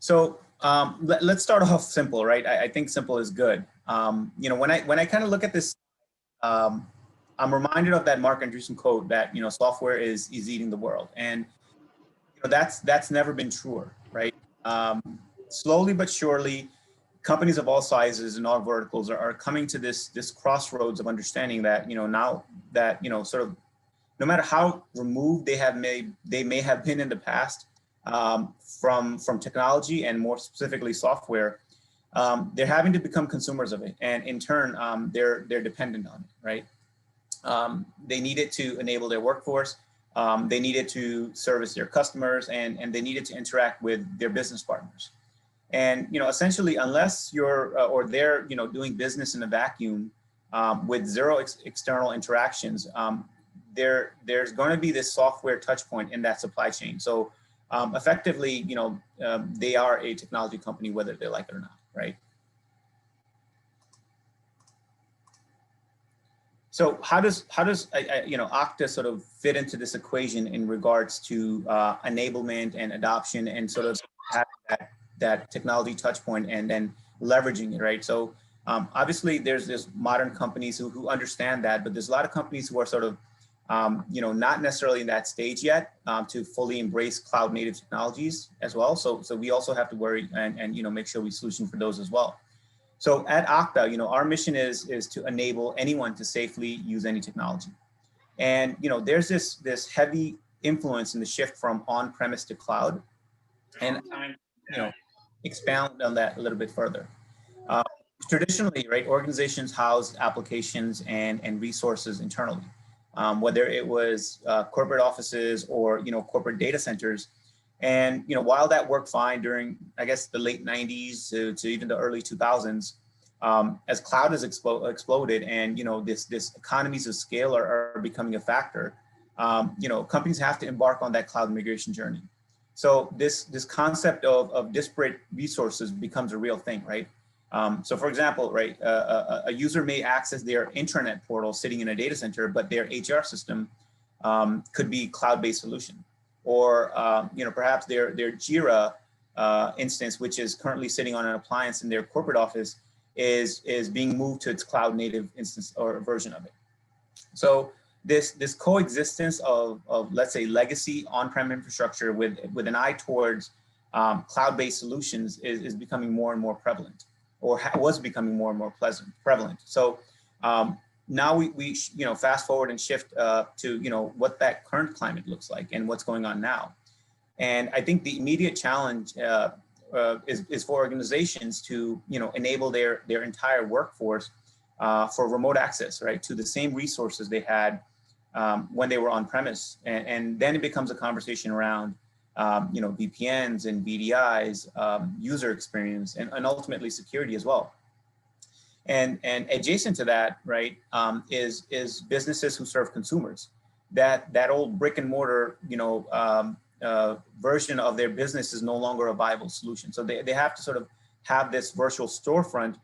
So let's start off simple, right? I think simple is good. When I kind of look at this, um, I'm reminded of that Mark Andreessen quote that software is eating the world, and that's never been truer, right? Slowly but surely, companies of all sizes and all verticals are coming to this crossroads of understanding that now that sort of no matter how removed they may have been in the past from technology and more specifically software, they're having to become consumers of it, and in turn, they're dependent on it, right? They need it to enable their workforce. They need it to service their customers, and they need it to interact with their business partners. And essentially, unless you're or they're doing business in a vacuum with zero external interactions, there's going to be this software touch point in that supply chain. So effectively, they are a technology company, whether they like it or not, right? So how does Okta sort of fit into this equation in regards to enablement and adoption and sort of having that technology touch point and then leveraging it, right? So obviously there's modern companies who understand that, but there's a lot of companies who are sort of not necessarily in that stage yet to fully embrace cloud native technologies as well. So we also have to worry and make sure we solution for those as well. So at Okta, our mission is to enable anyone to safely use any technology. And there's this heavy influence in the shift from on-premise to cloud. And expound on that a little bit further. Traditionally, right, organizations house applications and resources internally, whether it was corporate offices or corporate data centers. And while that worked fine during, I guess, the late 90s to even the early 2000s, as cloud has exploded and this economies of scale are becoming a factor, companies have to embark on that cloud migration journey. So this concept of disparate resources becomes a real thing, right? So for example, right, a user may access their intranet portal sitting in a data center, but their HR system could be cloud-based solution. Or perhaps their Jira instance, which is currently sitting on an appliance in their corporate office, is being moved to its cloud native instance or version of it. So this coexistence of let's say legacy on-prem infrastructure with an eye towards cloud-based solutions is becoming more and more prevalent, or was becoming more and more prevalent. So now we fast forward and shift to what that current climate looks like and what's going on now. And I think the immediate challenge is for organizations to enable their entire workforce for remote access, right, to the same resources they had when they were on premise, and then it becomes a conversation around VPNs and VDIs, user experience, and ultimately security as well. And adjacent to that, right, is businesses who serve consumers. That old brick and mortar, version of their business is no longer a viable solution. So they have to sort of have this virtual storefront,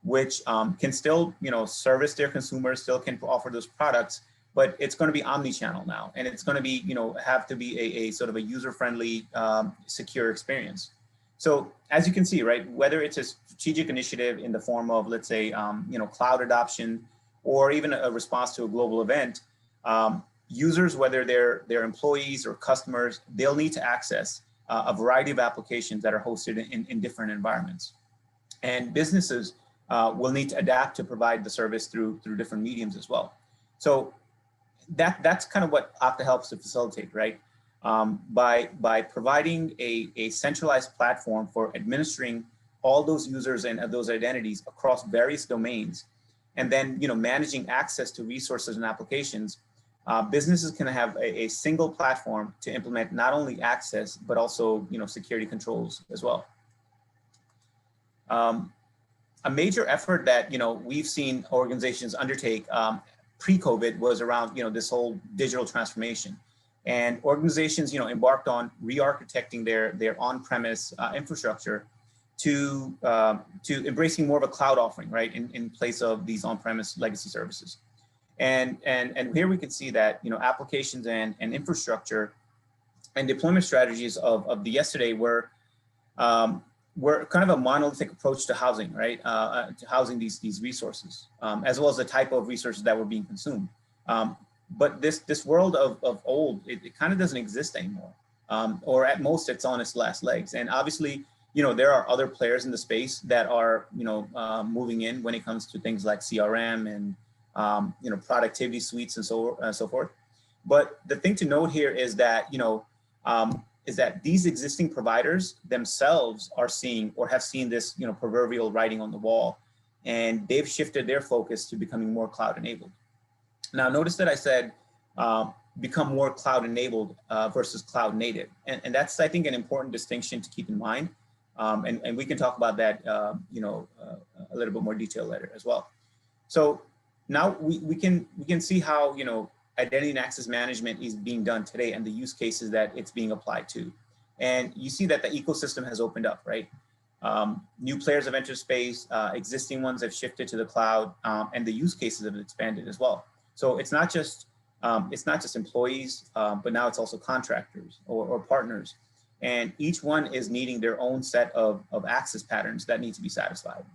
which can still, service their consumers, still can offer those products, but it's going to be omni-channel now, and it's going to be, have to be a sort of a user-friendly, secure experience. So as you can see, right, whether it's a strategic initiative in the form of, let's say, cloud adoption, or even a response to a global event, users, whether they're employees or customers, they'll need to access a variety of applications that are hosted in different environments. And businesses will need to adapt to provide the service through different mediums as well. So that's kind of what Okta helps to facilitate, right? By providing a centralized platform for administering all those users and those identities across various domains, and then managing access to resources and applications. Businesses can have a single platform to implement not only access, but also security controls as well. A major effort that we've seen organizations undertake pre-COVID was around this whole digital transformation, and organizations embarked on re-architecting their on-premise infrastructure to embracing more of a cloud offering, right, in place of these on-premise legacy services. And here we can see that applications and infrastructure and deployment strategies of the yesterday were we're kind of a monolithic approach to housing, right? To housing these resources, as well as the type of resources that were being consumed. But this world of old, it kind of doesn't exist anymore, or at most it's on its last legs. And obviously, there are other players in the space that are, moving in when it comes to things like CRM and, productivity suites and so forth. But the thing to note here is that, is that these existing providers themselves are seeing or have seen this, proverbial writing on the wall, and they've shifted their focus to becoming more cloud enabled. Now, notice that I said become more cloud enabled versus cloud native. And that's, I think, an important distinction to keep in mind. And we can talk about that, a little bit more detail later as well. So now we can see how, identity and access management is being done today and the use cases that it's being applied to. And you see that the ecosystem has opened up, right? New players have entered space, existing ones have shifted to the cloud, and the use cases have expanded as well. So it's not just employees, but now it's also contractors or partners. And each one is needing their own set of access patterns that need to be satisfied.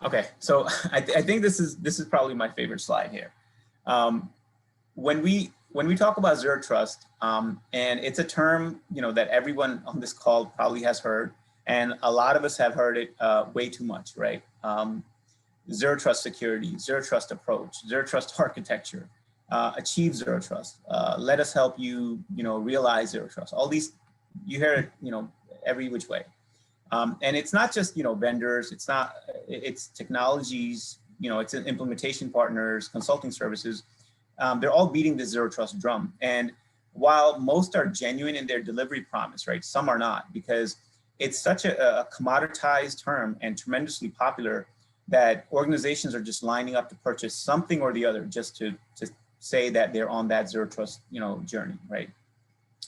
Okay, so I think this is probably my favorite slide here. When we talk about zero trust, and it's a term that everyone on this call probably has heard, and a lot of us have heard it way too much, right? Zero trust security, zero trust approach, zero trust architecture, achieve zero trust. Let us help you, realize zero trust. All these, you hear it, every which way. And it's not just, vendors, it's technologies, it's implementation partners, consulting services. They're all beating the zero trust drum. And while most are genuine in their delivery promise, right, some are not, because it's such a commoditized term and tremendously popular that organizations are just lining up to purchase something or the other just to say that they're on that zero trust, journey, right?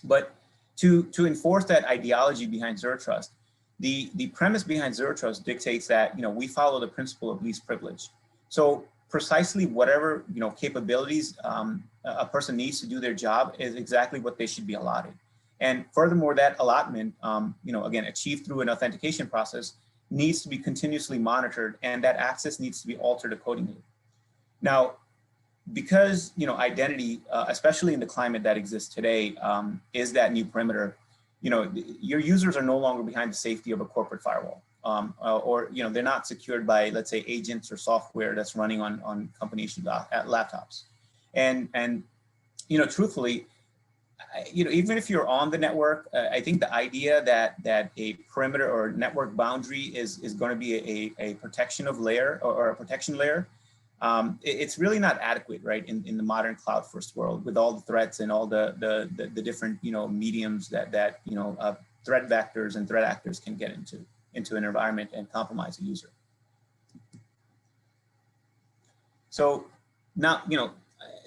But to enforce that ideology behind zero trust, the premise behind zero trust dictates that, we follow the principle of least privilege. So precisely whatever, capabilities a person needs to do their job is exactly what they should be allotted. And furthermore, that allotment, again, achieved through an authentication process, needs to be continuously monitored, and that access needs to be altered accordingly. Now, because, identity, especially in the climate that exists today, is that new perimeter, your users are no longer behind the safety of a corporate firewall, or they're not secured by, let's say, agents or software that's running on company issued laptops. And truthfully, even if you're on the network, I think the idea that a perimeter or network boundary is going to be a protection of layer or a protection layer, it's really not adequate, right? In the modern cloud first world, with all the threats and all the different, mediums that threat vectors and threat actors can get into an environment and compromise a user. So now,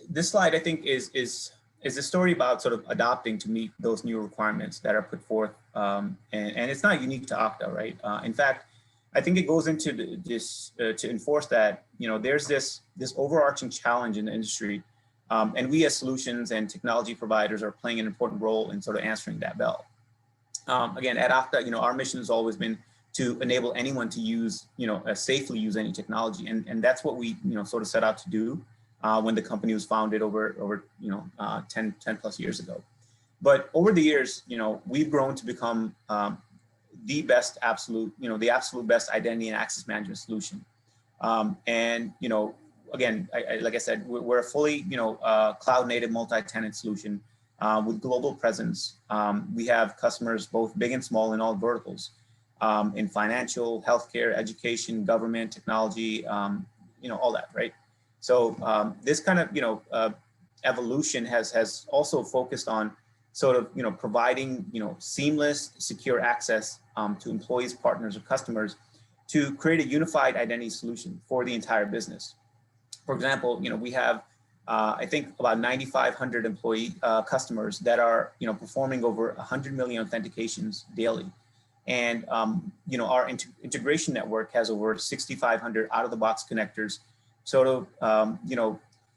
this slide, I think, is a story about sort of adopting to meet those new requirements that are put forth. And it's not unique to Okta, right? In fact, I think it goes into this to enforce that, there's this overarching challenge in the industry. And we as solutions and technology providers are playing an important role in sort of answering that bell. Again, at Okta, our mission has always been to enable anyone to use, safely use any technology. And that's what we, sort of set out to do when the company was founded over 10 plus years ago. But over the years, we've grown to become the best absolute, the absolute best identity and access management solution. And, again, like I said, we're a fully, cloud native multi-tenant solution with global presence. We have customers both big and small in all verticals, in financial, healthcare, education, government, technology, all that, right? So this kind of, evolution has also focused on sort of, providing, seamless, secure access to employees, partners, or customers to create a unified identity solution for the entire business. For example, we have, I think, about 9,500 employee customers that are, performing over 100 million authentications daily. And, our integration network has over 6,500 out-of-the-box connectors, sort of,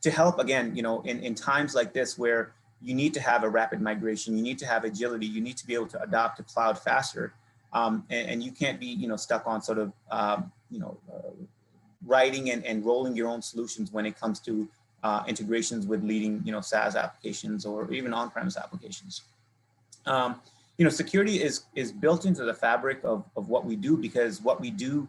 to help, again, in times like this where you need to have a rapid migration. You need to have agility. You need to be able to adopt to cloud faster. And you can't be, stuck on sort of, writing and rolling your own solutions when it comes to integrations with leading, SaaS applications or even on-premise applications. Security is built into the fabric of what we do, because what we do,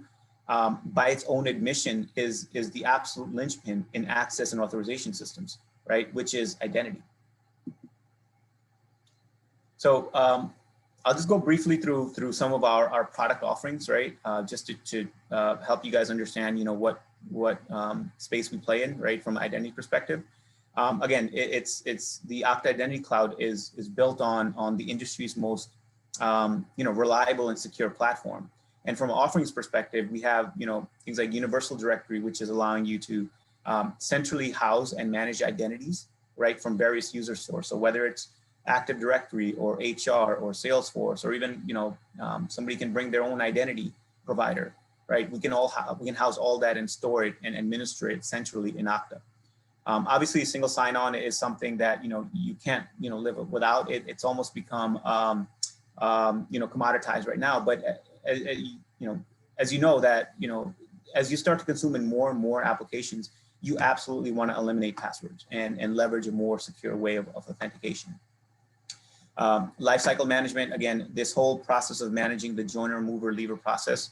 by its own admission, is the absolute linchpin in access and authorization systems, right? Which is identity. So I'll just go briefly through some of our product offerings, right? Just to help you guys understand, what space we play in, right, from an identity perspective. Again, it's the Okta Identity Cloud is built on the industry's most reliable and secure platform. And from an offerings perspective, we have things like Universal Directory, which is allowing you to centrally house and manage identities, right, from various user sources. So whether it's Active Directory or HR or Salesforce, or even somebody can bring their own identity provider, right? We can house all that and store it and administer it centrally in Okta. Obviously, single sign-on is something that you can't live without. It's almost become commoditized right now. But as you start to consume in more and more applications, you absolutely want to eliminate passwords and leverage a more secure way of authentication. Lifecycle management, again, this whole process of managing the joiner, mover, leaver process,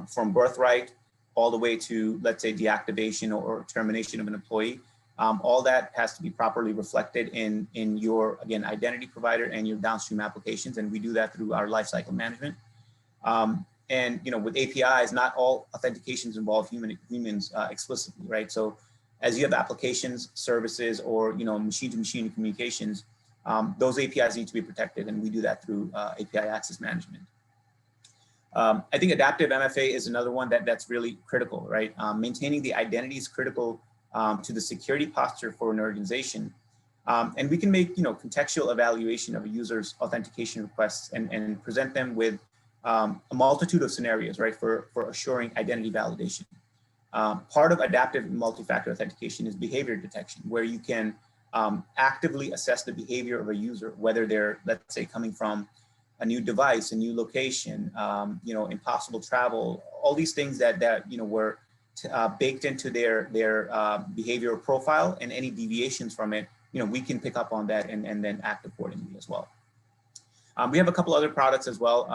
from birthright all the way to, let's say, deactivation or termination of an employee. All that has to be properly reflected in your, again, identity provider and your downstream applications. And we do that through our lifecycle management. And with APIs, not all authentications involve humans explicitly, right? So as you have applications, services, or machine-to-machine communications, those APIs need to be protected, and we do that through API access management. I think adaptive MFA is another one that's really critical, right? Maintaining the identity is critical to the security posture for an organization. And we can make contextual evaluation of a user's authentication requests and present them with a multitude of scenarios, right, for assuring identity validation. Part of adaptive multi-factor authentication is behavior detection, where you can actively assess the behavior of a user, whether they're, let's say, coming from a new device, a new location, impossible travel, all these things that were baked into their behavioral profile, and any deviations from it, we can pick up on that and then act accordingly as well. We have a couple other products as well,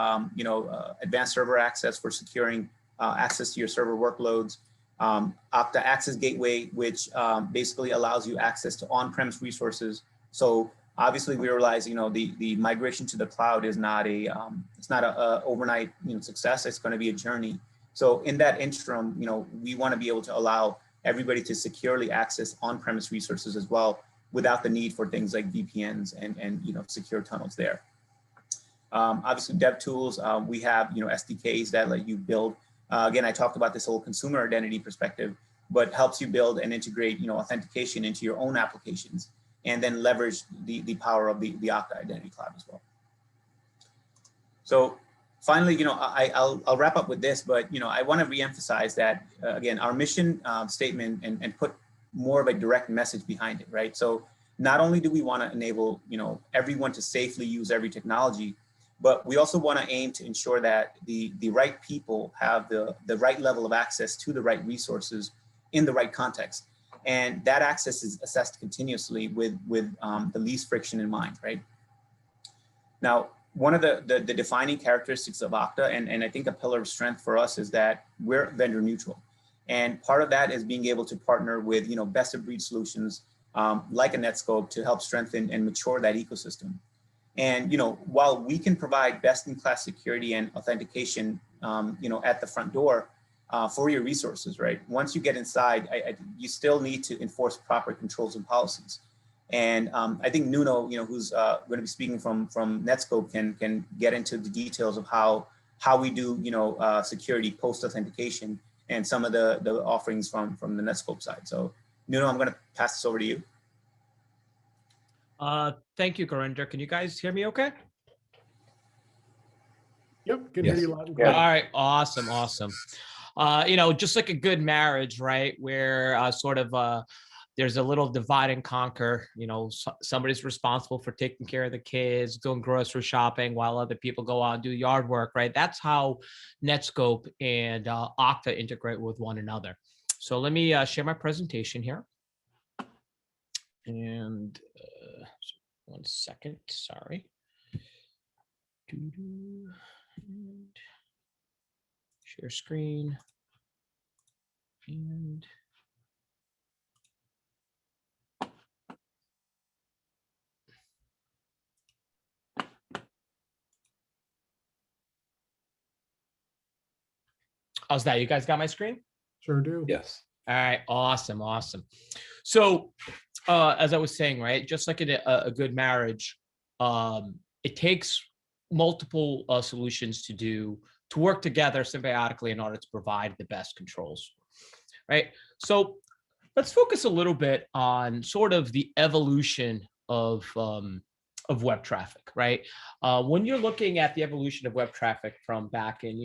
advanced server access for securing access to your server workloads. Okta Access Gateway, which basically allows you access to on-premise resources. So obviously we realize, the migration to the cloud is not it's not a overnight success. It's going to be a journey. So in that interim, we want to be able to allow everybody to securely access on-premise resources as well, without the need for things like VPNs and secure tunnels there. Obviously, dev tools, we have SDKs that let you build. Again, I talked about this whole consumer identity perspective, but helps you build and integrate authentication into your own applications, and then leverage the power of the Okta Identity Cloud as well. So finally, I'll wrap up with this, but I want to reemphasize that again, our mission statement and put more of a direct message behind it, right? So not only do we want to enable everyone to safely use every technology, but we also want to aim to ensure that the right people have the right level of access to the right resources in the right context. And that access is assessed continuously with the least friction in mind, right? Now, one of the defining characteristics of Okta, and I think a pillar of strength for us, is that we're vendor neutral. And part of that is being able to partner with best of breed solutions like a Netscope to help strengthen and mature that ecosystem. And while we can provide best-in-class security and authentication, at the front door for your resources, right? Once you get inside, you still need to enforce proper controls and policies. And I think Nuno, who's going to be speaking from Netscope, can get into the details of how we do, security post-authentication and some of the offerings from the Netscope side. So Nuno, I'm going to pass this over to you. Thank you, Gurinder. Can you guys hear me okay? Yep, can hear you loud and clear. All right, awesome. Just like a good marriage, right? Where sort of there's a little divide and conquer. Somebody's responsible for taking care of the kids, doing grocery shopping, while other people go out and do yard work, right? That's how Netscope and Okta integrate with one another. So let me share my presentation here. And 1 second, sorry. And share screen. And how's that? You guys got my screen? Sure do. Yes. All right, awesome. So as I was saying, right, just like in a good marriage, it takes multiple solutions to work together symbiotically in order to provide the best controls, right? So let's focus a little bit on sort of the evolution of web traffic, right? When you're looking at the evolution of web traffic from back in,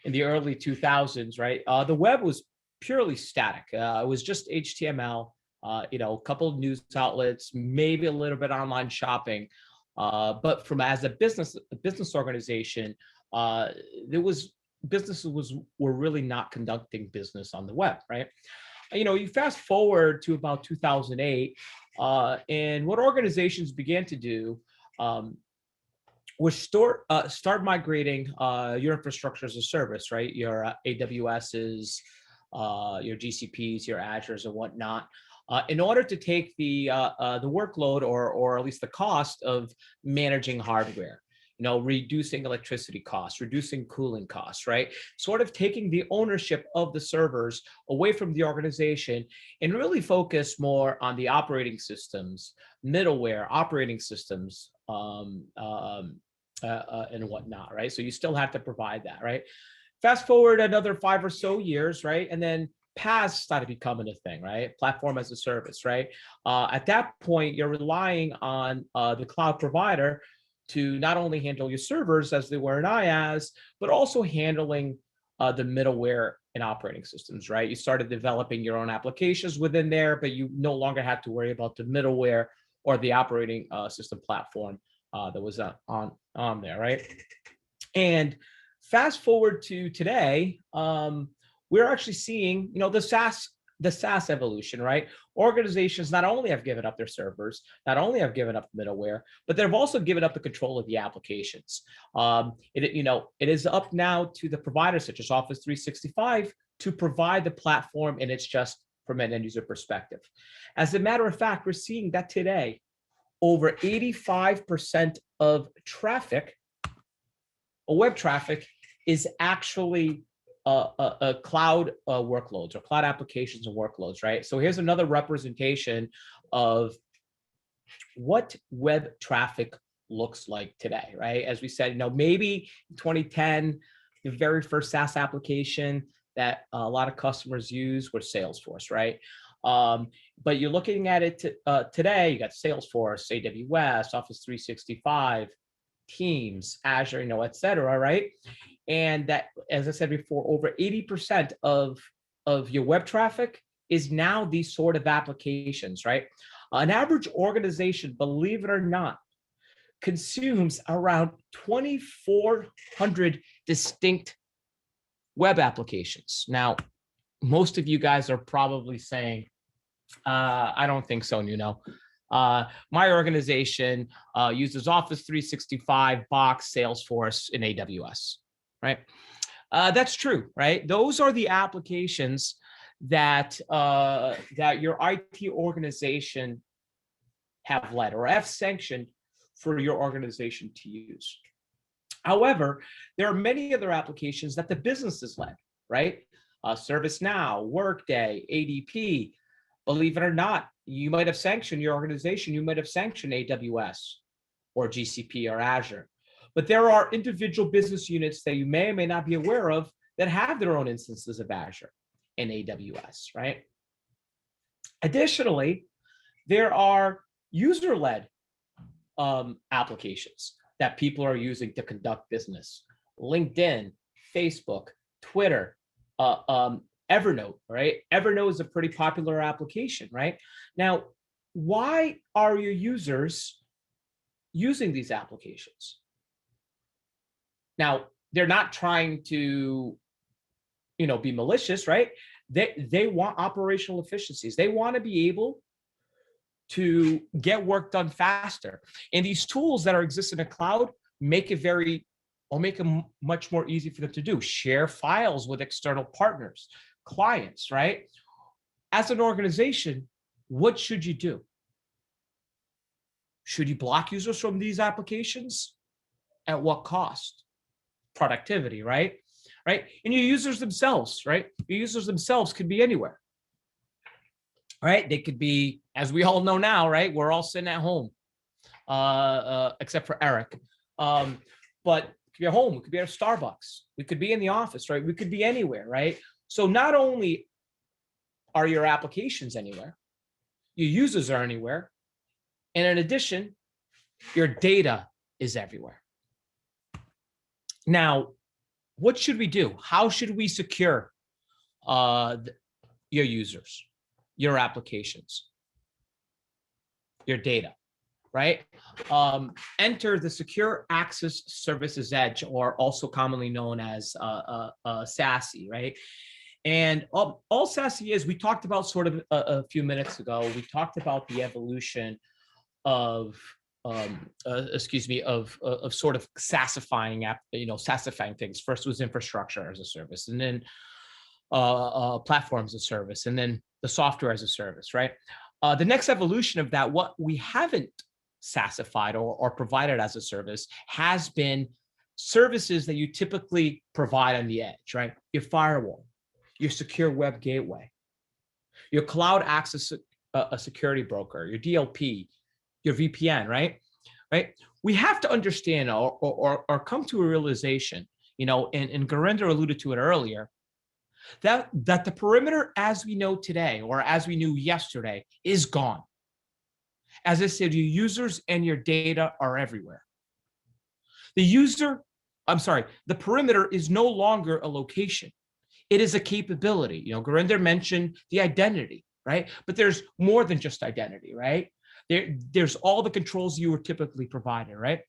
in the early 2000s, right? The web was purely static. It was just HTML, a couple of news outlets, maybe a little bit online shopping. But as a business organization, businesses were really not conducting business on the web, right? You fast forward to about 2008, and what organizations began to do was start migrating your infrastructure as a service, right? Your AWSs, your GCPs, your Azures, and whatnot, in order to take the workload or at least the cost of managing hardware. Reducing electricity costs, reducing cooling costs, right? Sort of taking the ownership of the servers away from the organization and really focus more on the operating systems, middleware, operating systems, and whatnot, right? So you still have to provide that, right? Fast forward another 5 or so years, right? And then PaaS started becoming a thing, right? Platform as a service, right? At that point, you're relying on the cloud provider to not only handle your servers as they were in IaaS, but also handling the middleware and operating systems, right? You started developing your own applications within there, but you no longer had to worry about the middleware or the operating system platform that was on there, right? And fast forward to today, we're actually seeing, the SaaS evolution, right? Organizations not only have given up their servers, not only have given up middleware, but they've also given up the control of the applications. It is up now to the providers such as Office 365 to provide the platform, and it's just from an end user perspective. As a matter of fact, we're seeing that today, over 85% of traffic, or web traffic, is actually cloud workloads or cloud applications and workloads, right? So here's another representation of what web traffic looks like today, right? As we said, maybe in 2010, the very first SaaS application that a lot of customers use was Salesforce, right? But you're looking at it today, you got Salesforce, AWS, Office 365, Teams, Azure, et cetera, right? And that, as I said before, over 80% of your web traffic is now these sort of applications, right? An average organization, believe it or not, consumes around 2,400 distinct web applications. Now, most of you guys are probably saying, I don't think so, my organization uses Office 365, Box, Salesforce, and AWS, right? That's true, right? Those are the applications that your IT organization have led or have sanctioned for your organization to use. However, there are many other applications that the business has led, right? ServiceNow, Workday, ADP. Believe it or not, you might have sanctioned your organization, you might have sanctioned AWS or GCP or Azure. But there are individual business units that you may or may not be aware of that have their own instances of Azure and AWS, right? Additionally, there are user-led applications that people are using to conduct business. LinkedIn, Facebook, Twitter, Evernote, right? Evernote is a pretty popular application, right? Now, why are your users using these applications? Now, they're not trying to, be malicious, right? They want operational efficiencies. They want to be able to get work done faster. And these tools that are exist in the cloud make it much more easy for them to do. Share files with external partners, clients, right? As an organization, what should you do? Should you block users from these applications? At what cost? Productivity, right? Right? And your users themselves, right? Your users themselves could be anywhere, right? They could be, as we all know now, right? We're all sitting at home, except for Eric. But it could be at home, we could be at a Starbucks, we could be in the office, right? We could be anywhere, right? So not only are your applications anywhere, your users are anywhere, and in addition, your data is everywhere. Now, what should we do? How should we secure your users, your applications, your data, right? Enter the Secure Access Services Edge, or also commonly known as SASE, right? And all SASE is, we talked about sort of a few minutes ago, we talked about the evolution of sort of SaaSifying SaaSifying things. First was infrastructure as a service, and then platforms as a service, and then the software as a service, right? The next evolution of that, what we haven't SaaSified or provided as a service, has been services that you typically provide on the edge, right? Your firewall, your secure web gateway, your cloud access a security broker, your DLP, your VPN, right? Right. We have to understand or come to a realization, and Gurinder alluded to it earlier, that the perimeter as we know today, or as we knew yesterday, is gone. As I said, your users and your data are everywhere. The perimeter is no longer a location. It is a capability. Gurinder mentioned the identity, right? But there's more than just identity, right? There's all the controls you were typically provided, right?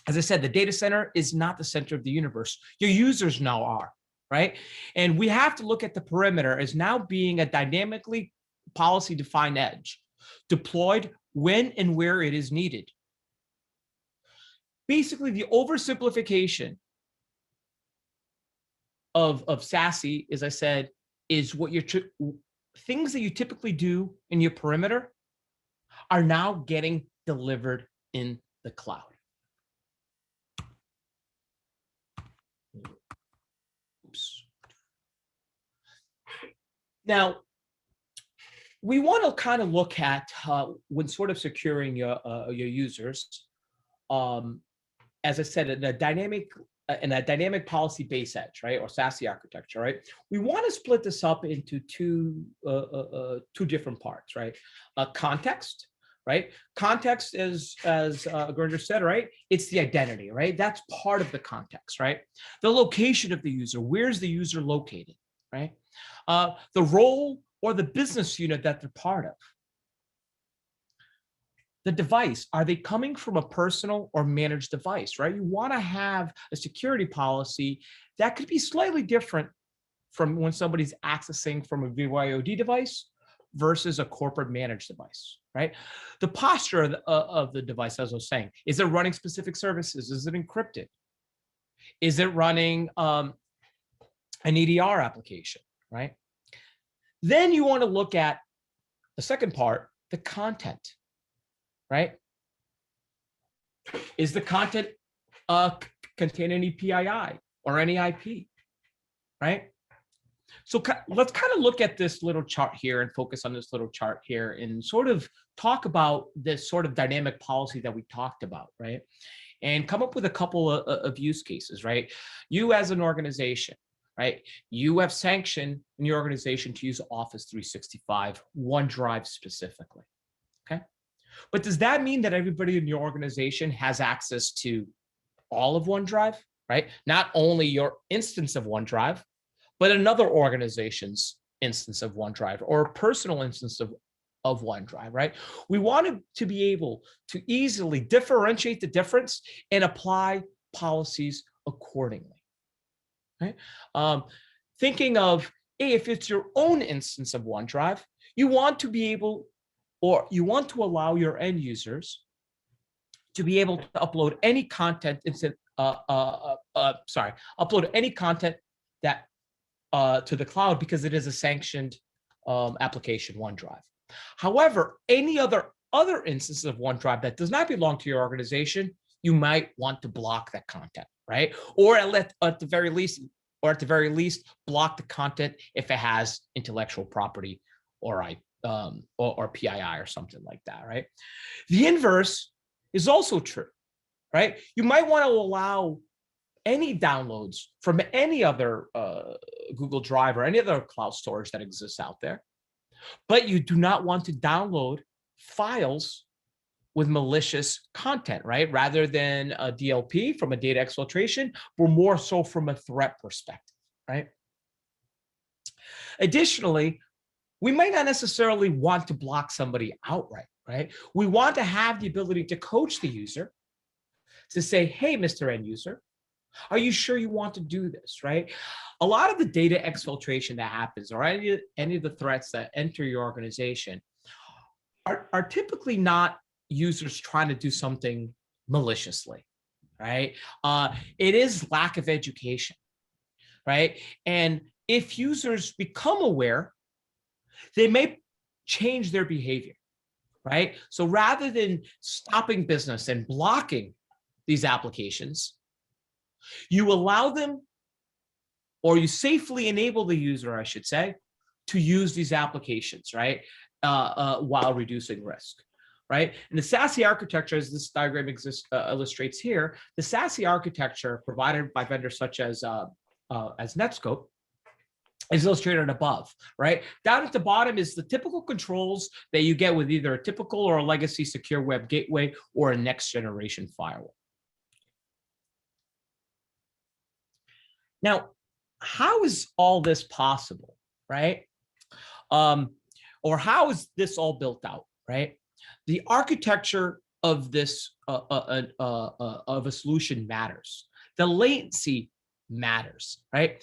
As I said, the data center is not the center of the universe. Your users now are, right? And we have to look at the perimeter as now being a dynamically policy-defined edge, deployed when and where it is needed. Basically, the oversimplification of SASE, as I said, is what things that you typically do in your perimeter are now getting delivered in the cloud. Oops. Now, we want to kind of look at when sort of securing your users, as I said, in a dynamic policy-based edge, right, or SASE architecture, right? We want to split this up into two different parts, right? Context, right? Context is, as Gurinder said, right? It's the identity, right? That's part of the context, right? The location of the user, where's the user located, right? The role or the business unit that they're part of. The device, are they coming from a personal or managed device, right? You want to have a security policy that could be slightly different from when somebody's accessing from a BYOD device versus a corporate managed device, right? The posture of the device, as I was saying, is it running specific services? Is it encrypted? Is it running an EDR application, right? Then you want to look at the second part, the content, right? Is the content contain any PII or any IP, right? So let's kind of look at this little chart here and focus on this little chart here and sort of talk about this sort of dynamic policy that we talked about, right? And come up with a couple of use cases, right? You as an organization, right? You have sanctioned in your organization to use Office 365, OneDrive specifically, okay? But does that mean that everybody in your organization has access to all of OneDrive, right? Not only your instance of OneDrive, but another organization's instance of OneDrive or a personal instance of OneDrive, right? We want to be able to easily differentiate the difference and apply policies accordingly, right? Thinking of, hey, if it's your own instance of OneDrive, you want to be able, or you want to allow your end users to be able to upload any content upload any content that to the cloud because it is a sanctioned application, OneDrive. However, any other instances of OneDrive that does not belong to your organization, you might want to block that content, right? Or at the very least, block the content if it has intellectual property or PII or something like that, right? The inverse is also true, right? You might want to allow any downloads from any other Google Drive or any other cloud storage that exists out there, but you do not want to download files with malicious content, right? Rather than a DLP from a data exfiltration, but more so from a threat perspective, right? Additionally, we might not necessarily want to block somebody outright, right? We want to have the ability to coach the user to say, hey, Mr. End User, are you sure you want to do this, right? A lot of the data exfiltration that happens or any of the threats that enter your organization are typically not users trying to do something maliciously, right? It is lack of education, right? And if users become aware, they may change their behavior, right? So rather than stopping business and blocking these applications, you allow them, or you safely enable the user, I should say, to use these applications, right? While reducing risk, right? And the SASE architecture, as this diagram illustrates here, the SASE architecture provided by vendors such as Netscope is illustrated above, right? Down at the bottom is the typical controls that you get with either a typical or a legacy secure web gateway or a next generation firewall. Now, how is all this possible, right? Or how is this all built out, right? The architecture of this of a solution matters. The latency matters, right?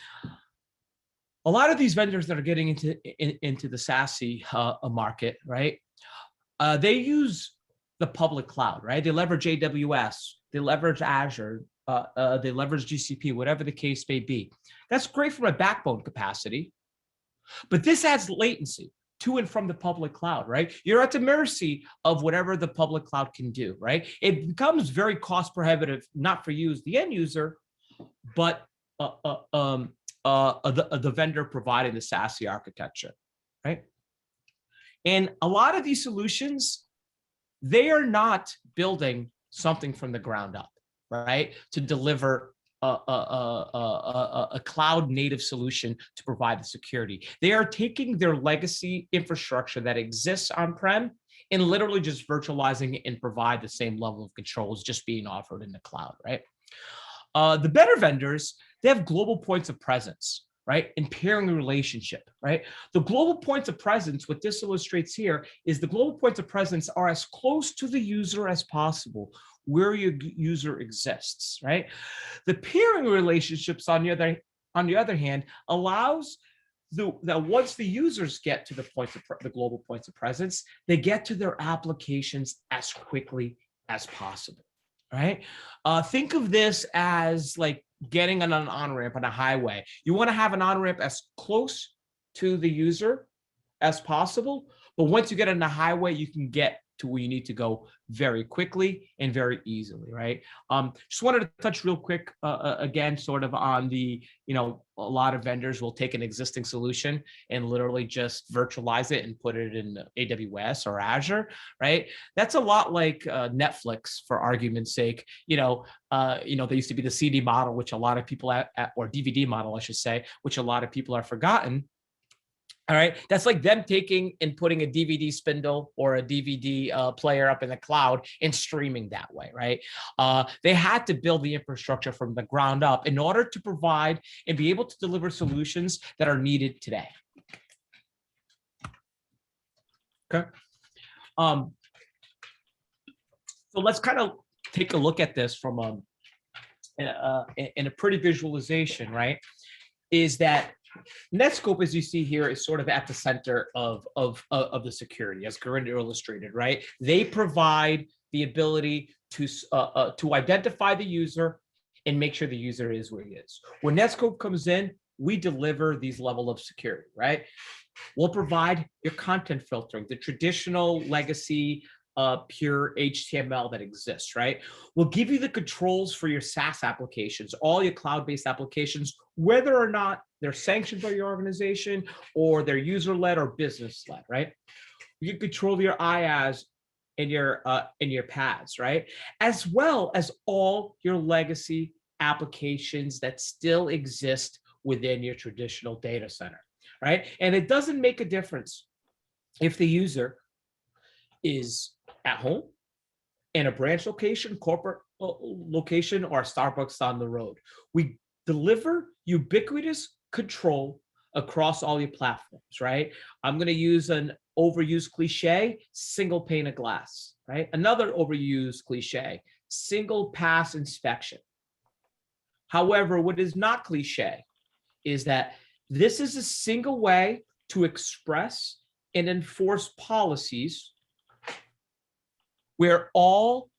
A lot of these vendors that are getting into the SASE market, right? They use the public cloud, right? They leverage AWS, they leverage Azure, they leverage GCP, whatever the case may be. That's great from a backbone capacity, but this adds latency to and from the public cloud, right? You're at the mercy of whatever the public cloud can do, right? It becomes very cost prohibitive, not for you as the end user, but the vendor providing the SASE architecture, right? And a lot of these solutions, they are not building something from the ground up, right? To deliver a cloud native solution to provide the security. They are taking their legacy infrastructure that exists on-prem and literally just virtualizing it and provide the same level of controls just being offered in the cloud, right? The better vendors, they have global points of presence, right? And pairing relationship, right? The global points of presence, what this illustrates here is the global points of presence are as close to the user as possible where your user exists, right? The pairing relationships, on the other hand, allows that once the users get to the global points of presence, they get to their applications as quickly as possible, right? Think of this as like getting on an on-ramp on a highway. You want to have an on-ramp as close to the user as possible, but once you get on the highway, you can get to where you need to go very quickly and very easily, right? Just wanted to touch real quick again, sort of on the, a lot of vendors will take an existing solution and literally just virtualize it and put it in AWS or Azure, right? That's a lot like Netflix, for argument's sake. There used to be the CD model, which a lot of people or DVD model, I should say, which a lot of people are forgotten. All right, that's like them taking and putting a DVD spindle or a DVD player up in the cloud and streaming that way, right? They had to build the infrastructure from the ground up in order to provide and be able to deliver solutions that are needed today. Okay. So let's kind of take a look at this from in a pretty visualization, right? Is that Netscope, as you see here, is sort of at the center of the security, as Gurinder illustrated, right? They provide the ability to identify the user and make sure the user is where he is. When Netscope comes in, we deliver these level of security, right? We'll provide your content filtering, the traditional legacy pure HTML that exists, right? We'll give you the controls for your SaaS applications, all your cloud-based applications, whether or not they're sanctioned by your organization or they're user-led or business-led, right? You can control your IaaS and your PaaS, right? As well as all your legacy applications that still exist within your traditional data center, right? And it doesn't make a difference if the user is at home, in a branch location, corporate location, or a Starbucks on the road. We deliver ubiquitous control across all your platforms, right? I'm going to use an overused cliche, single pane of glass, right? Another overused cliche, single pass inspection. However, what is not cliche is that this is a single way to express and enforce policies where you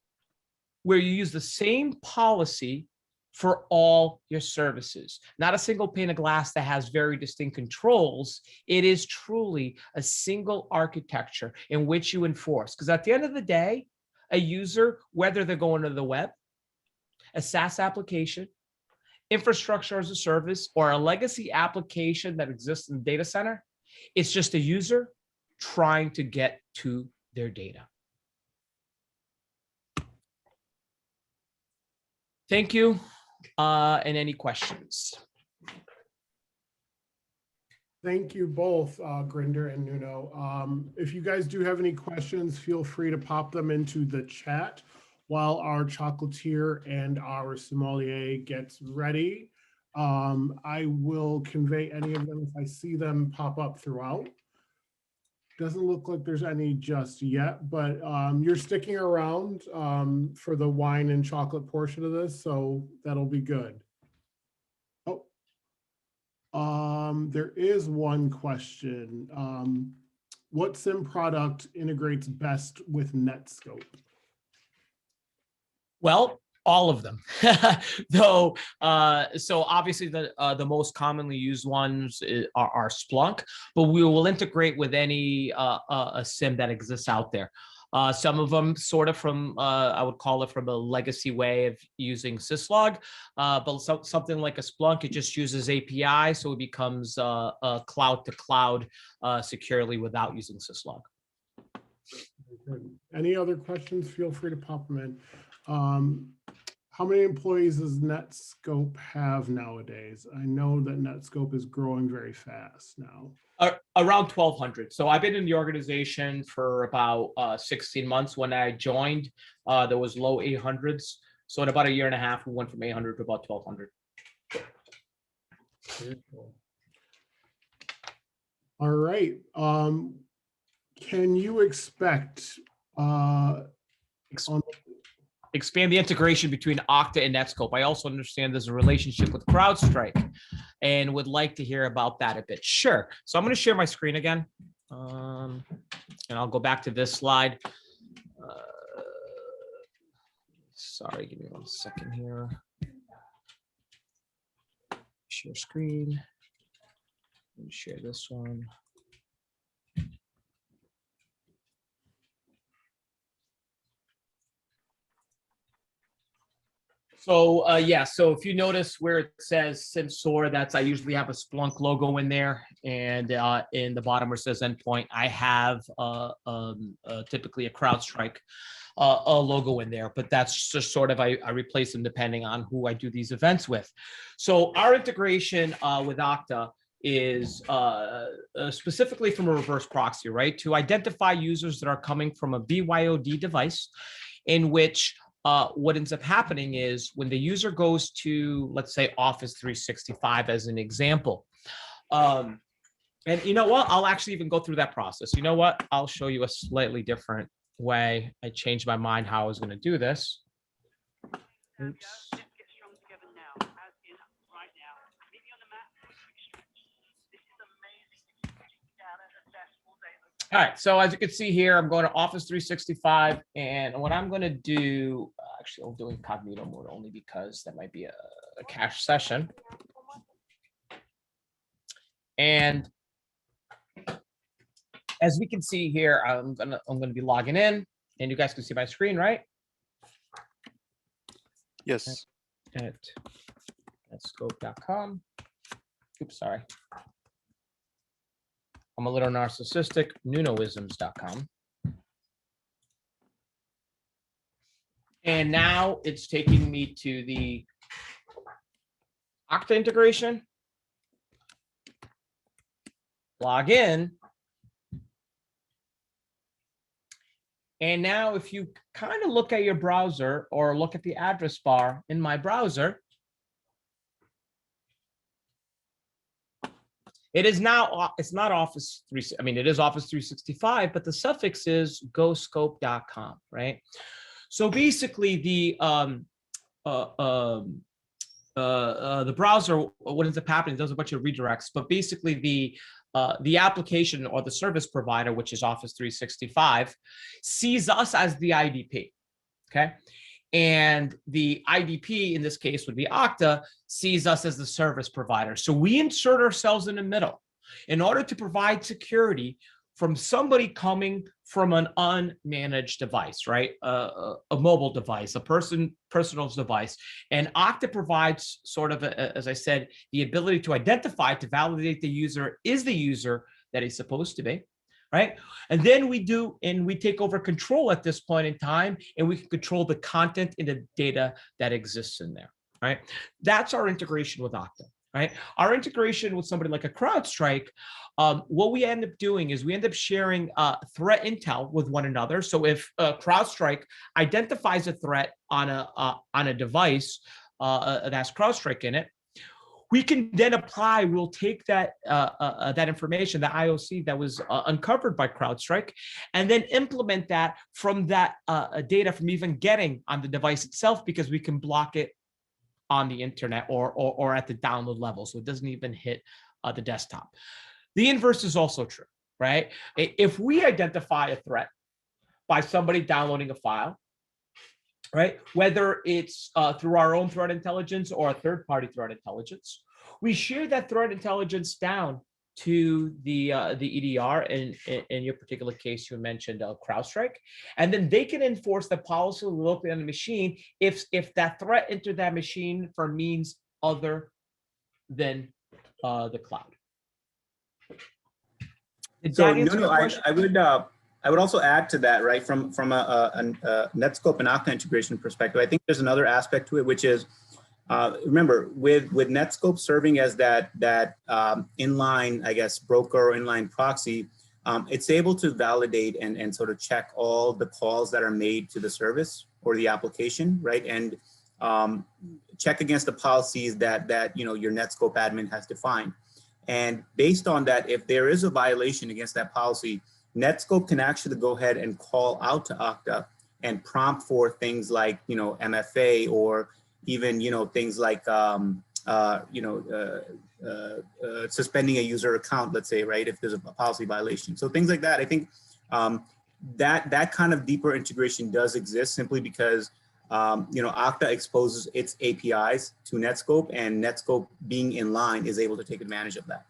use the same policy for all your services. Not a single pane of glass that has very distinct controls. It is truly a single architecture in which you enforce. Because at the end of the day, a user, whether they're going to the web, a SaaS application, infrastructure as a service, or a legacy application that exists in the data center, it's just a user trying to get to their data. Thank you. And any questions? Thank you both, Grinder and Nuno. If you guys do have any questions, feel free to pop them into the chat while our chocolatier and our sommelier gets ready. I will convey any of them if I see them pop up throughout. Doesn't look like there's any just yet, but you're sticking around for the wine and chocolate portion of this, so that'll be good. Oh, there is one question. What SIM product integrates best with Netscope? Well, all of them, though. So obviously the most commonly used ones are Splunk, but we will integrate with any a SIM that exists out there. Some of them sort of from, I would call it from a legacy way of using syslog, but something like a Splunk, it just uses API, so it becomes cloud to cloud securely without using syslog. Any other questions? Feel free to pop them in. How many employees does Netscope have nowadays? I know that Netscope is growing very fast now. Around 1,200. So I've been in the organization for about 16 months. When I joined, there was low 800s. So in about a year and a half, we went from 800 to about 1,200. Very cool. All right. Can you expect expand the integration between Okta and Netscope? I also understand there's a relationship with CrowdStrike and would like to hear about that a bit. Sure. So I'm going to share my screen again. And I'll go back to this slide. Sorry, give me 1 second here. Share screen. Let me share this one. So yeah, so if you notice where it says SimSOAR, I usually have a Splunk logo in there, and in the bottom where it says endpoint, I have typically a CrowdStrike a logo in there, but that's just sort of, I replace them depending on who I do these events with. So our integration with Okta is specifically from a reverse proxy, right? To identify users that are coming from a BYOD device, in which what ends up happening is when the user goes to, let's say, Office 365 as an example. And you know what? I'll actually even go through that process. You know what? I'll show you a slightly different way. I changed my mind how I was going to do this. Oops. All right, so as you can see here, I'm going to Office 365, and what I'm going to do, actually, I'll do incognito mode only because that might be a cache session. And as we can see here, I'm gonna be logging in, and you guys can see my screen, right? Yes. At netscope.com. Oops, sorry. I'm a little narcissistic. Nunoisms.com. And now it's taking me to the Okta integration. Log in. And now if you kind of look at your browser or look at the address bar in my browser, it is now, it's not Office 3, I mean, it is Office 365, but the suffix is goscope.com, right? So basically the browser, what ends up happening, does a bunch of redirects, but basically the application or the service provider, which is Office 365, sees us as the IDP, okay? And the IDP in this case would be Okta, sees us as the service provider. So we insert ourselves in the middle in order to provide security from somebody coming from an unmanaged device, right? A mobile device, a personal device. And Okta provides sort of, as I said, the ability to identify, to validate the user is the user that he's supposed to be, right? And then we take over control at this point in time, and we can control the content and the data that exists in there, right? That's our integration with Okta. Right? Our integration with somebody like a CrowdStrike, what we end up doing is we end up sharing threat intel with one another. So if CrowdStrike identifies a threat on a device that has CrowdStrike in it, we can then apply, we'll take that that information, the IOC that was uncovered by CrowdStrike, and then implement that from that data from even getting on the device itself, because we can block it on the internet or at the download level, so it doesn't even hit the desktop. The inverse is also true, right? If we identify a threat by somebody downloading a file, right, whether it's through our own threat intelligence or a third-party threat intelligence, we share that threat intelligence down to the EDR, in your particular case, you mentioned CrowdStrike, and then they can enforce the policy locally on the machine if that threat entered that machine for means other than the cloud. So Nuno, I would also add to that, right? From a Netscope and Okta integration perspective, I think there's another aspect to it, which is, remember, with Netscope serving as that inline, I guess, broker or inline proxy, it's able to validate and sort of check all the calls that are made to the service or the application, right? And check against the policies that your Netscope admin has defined. And based on that, if there is a violation against that policy, Netscope can actually go ahead and call out to Okta and prompt for things like MFA, or even things like suspending a user account, let's say, right, if there's a policy violation. So things like that. I think that kind of deeper integration does exist simply because Okta exposes its APIs to Netscope, and Netscope, being in line, is able to take advantage of that.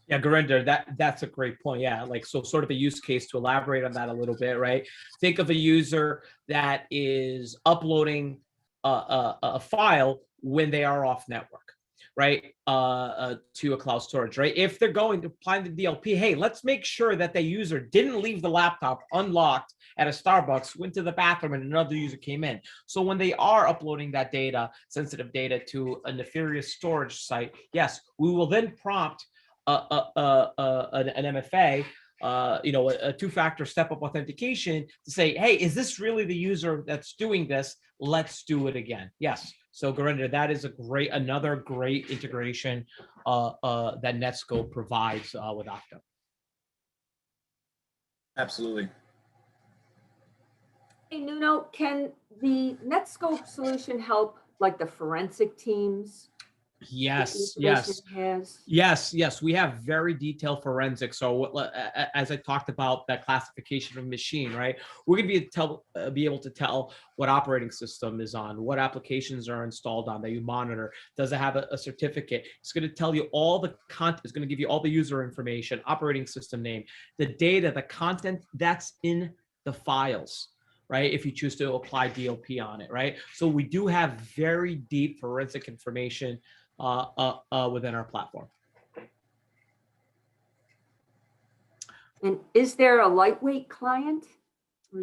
Yeah, Gurinder, that's a great point. Yeah, like, so sort of a use case to elaborate on that a little bit, right? Think of a user that is uploading a file when they are off network, right? To a cloud storage, right? If they're going to apply the DLP, hey, let's make sure that the user didn't leave the laptop unlocked at a Starbucks, went to the bathroom, and another user came in. So when they are uploading that data, sensitive data, to a nefarious storage site, yes, we will then prompt an MFA, a two-factor step-up authentication to say, hey, is this really the user that's doing this? Let's do it again. Yes. So Gurinder, that is another great integration that Netscope provides with Okta. Absolutely. Hey, Nuno, can the Netscope solution help like the forensic teams? Yes, The yes. information it has? Yes, we have very detailed forensics. So as I talked about that classification of machine, right? We're going to be able to tell what operating system is on, what applications are installed on that you monitor. Does it have a certificate? It's going to tell you all the content. It's going to give you all the user information, operating system name, the data, the content that's in the files, right? If you choose to apply DLP on it, right? So we do have very deep forensic information within our platform. And is there a lightweight client?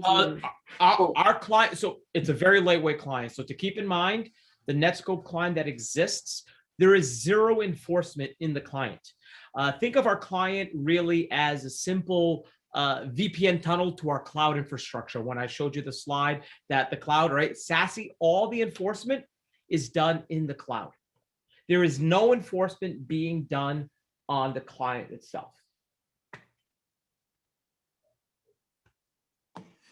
Our client, so it's a very lightweight client. So to keep in mind, the Netscope client that exists, there is zero enforcement in the client. Think of our client really as a simple VPN tunnel to our cloud infrastructure. When I showed you the slide that the cloud, right? SASE, all the enforcement is done in the cloud. There is no enforcement being done on the client itself.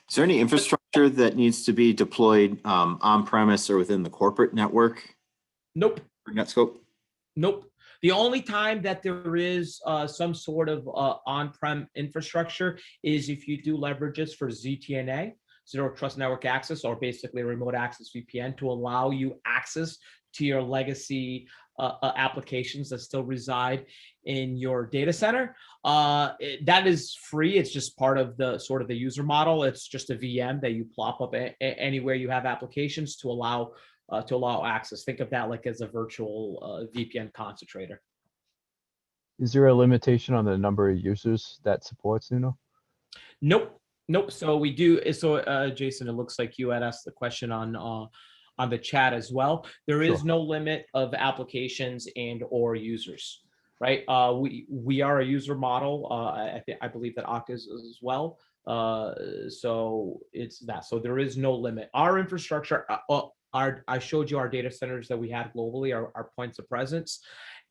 Is there any infrastructure that needs to be deployed on-premise or within the corporate network? Nope. For Netscope? Nope. The only time that there is some sort of on-prem infrastructure is if you do leverages for ZTNA, Zero Trust Network Access, or basically remote access VPN to allow you access to your legacy applications that still reside in your data center. That is free. It's just part of the sort of the user model. It's just a VM that you plop up anywhere you have applications to allow access. Think of that like as a virtual VPN concentrator. Is there a limitation on the number of users that supports Nuno? Nope. So we do. So Jason, it looks like you had asked the question on the chat as well. There is no limit of applications and or users, right? We are a user model. I believe that Okta is as well. So it's that. So there is no limit. Our infrastructure, I showed you our data centers that we had globally, our points of presence.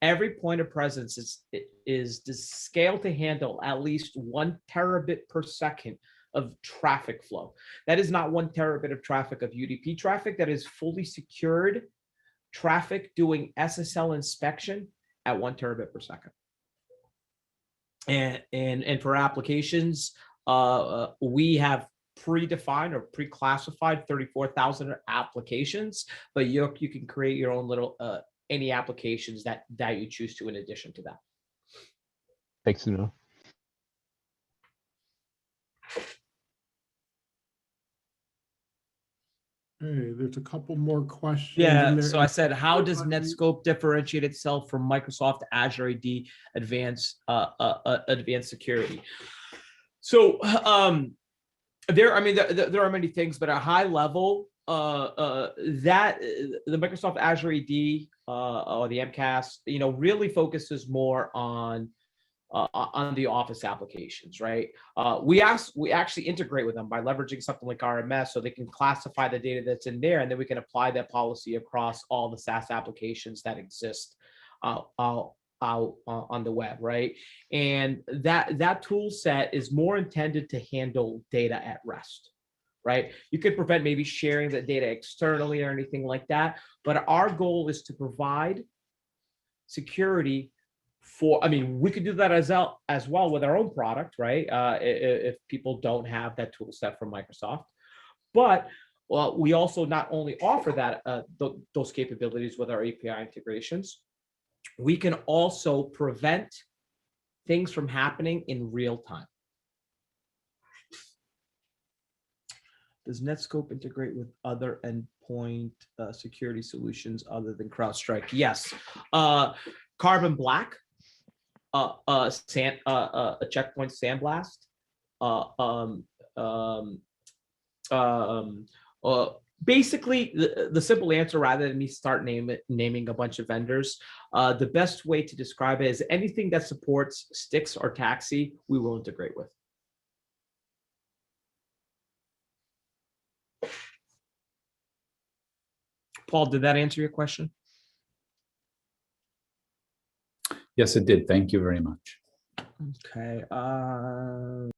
Every point of presence is scaled to handle at least 1 terabit per second of traffic flow. That is not 1 terabit of traffic of UDP traffic. That is fully secured traffic doing SSL inspection at 1 terabit per second. And for applications, we have predefined or pre-classified 34,000 applications, but you can create your own little any applications that you choose to in addition to that. Thanks, Nuno. Hey, there's a couple more questions. Yeah, so I said, how does Netscope differentiate itself from Microsoft Azure AD Advanced Security? So there are many things, but at a high level, that the Microsoft Azure AD or the MCAS, really focuses more on the Office applications, right? We actually integrate with them by leveraging something like RMS, so they can classify the data that's in there, and then we can apply that policy across all the SaaS applications that exist out on the web, right? And that tool set is more intended to handle data at rest, right? You could prevent maybe sharing the data externally or anything like that, but our goal is to provide security we could do that as well with our own product, right? If people don't have that tool set from Microsoft, but we also not only offer that those capabilities with our API integrations, we can also prevent things from happening in real time. Does Netscope integrate with other endpoint security solutions other than CrowdStrike? Yes. Carbon Black, a checkpoint sandblast, Basically, the simple answer, rather than me start naming a bunch of vendors, the best way to describe it is anything that supports Stix or Taxi, we will integrate with. Paul, did that answer your question? Yes, it did. Thank you very much. Okay.